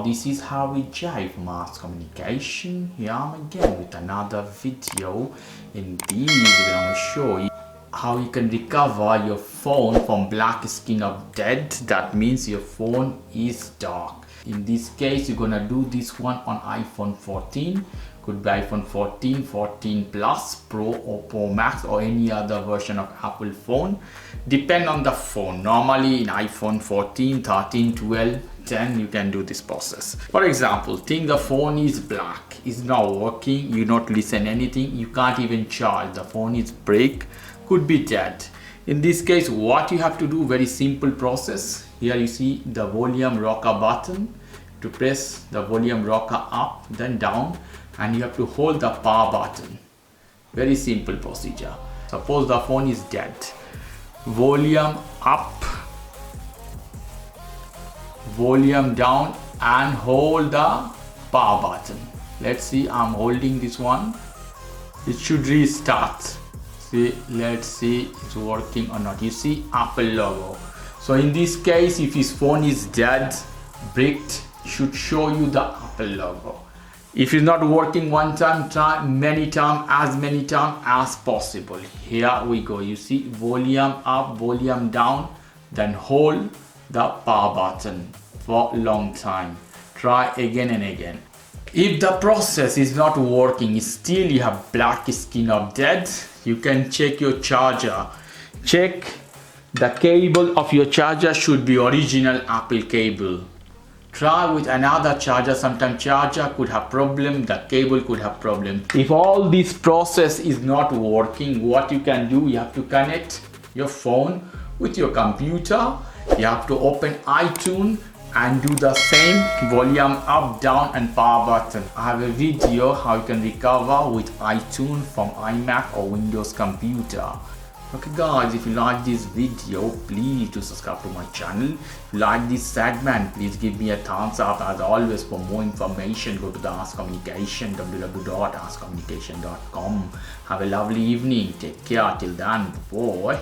this is how we drive mass communication. Here I'm again with another video. In this I'm going to show you how you can recover your phone from black screen of dead. That means your phone is dark. In this case, you're gonna do this one on iPhone 14. Could be iPhone 14, 14 Plus, Pro or Pro Max, or any other version of Apple phone. Depend on the phone. Normally in iPhone 14, 13, 12, 10, you can do this process. For example, think the phone is black, it's not working, you not listen anything, you can't even charge, the phone is break, could be dead. In this case, what you have to do, very simple process. Here you see the volume rocker button. To press the volume rocker up, then down, and you have to hold the power button. Very simple procedure. Suppose the phone is dead. Volume up, volume down, and hold the power button. Let's see, I'm holding this one. It should restart. See, let's see it's working or not. You see Apple logo. So in this case, if his phone is dead, bricked, should show you the Apple logo. If it's not working one time, try many times as possible. Here we go. You see volume up, volume down, then hold the power button for a long time. Try again and again. If the process is not working, still you have black screen of dead, you can check your charger. Check the cable of your charger should be original Apple cable. Try with another charger. Sometimes charger could have problem, the cable could have problem. If all this process is not working, what you can do, you have to connect your phone with your computer. You have to open iTunes and do the same volume up, down and power button. I have a video how you can recover with iTunes from iMac or Windows computer. Okay guys, if you like this video, please do subscribe to my channel. If you like this segment, please give me a thumbs up. As always, for more information, go to the Ask Communication, www.askcommunication.com. Have a lovely evening. Take care. Till then, bye.